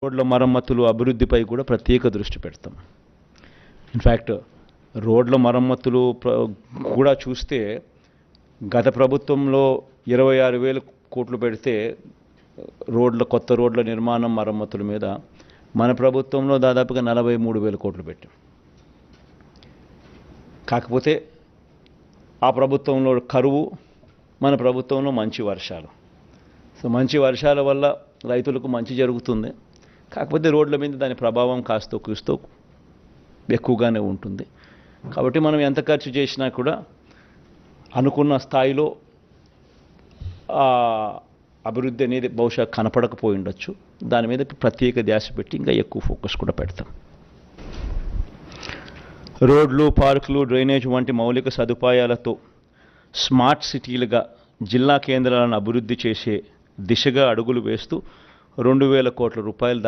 రోడ్ల మరమ్మతులు అభివృద్ధిపై కూడా ప్రత్యేక దృష్టి పెడతాం. ఇన్ఫ్యాక్ట్ రోడ్ల మరమ్మతులు కూడా చూస్తే గత ప్రభుత్వంలో 26,000 కోట్లు పెడితే కొత్త రోడ్ల నిర్మాణం మరమ్మతుల మీద మన ప్రభుత్వంలో దాదాపుగా 43,000 కోట్లు పెట్టాం. కాకపోతే ఆ ప్రభుత్వంలో కరువు, మన ప్రభుత్వంలో మంచి వర్షాలు. సో మంచి వర్షాల వల్ల రైతులకు మంచి జరుగుతుంది. కాకపోతే రోడ్ల మీద దాని ప్రభావం కాస్తో కూస్తో ఎక్కువగానే ఉంటుంది. కాబట్టి మనం ఎంత ఖర్చు చేసినా కూడా అనుకున్న స్థాయిలో అభివృద్ధి అనేది బహుశా కనపడకపోయి ఉండొచ్చు. దాని మీద ప్రత్యేక ధ్యాస పెట్టి ఇంకా ఎక్కువ ఫోకస్ కూడా పెడతాం. రోడ్లు, పార్కులు, డ్రైనేజ్ వంటి మౌలిక సదుపాయాలతో స్మార్ట్ సిటీలుగా జిల్లా కేంద్రాలను అభివృద్ధి చేసే దిశగా అడుగులు వేస్తూ 2,000 కోట్ల రూపాయలు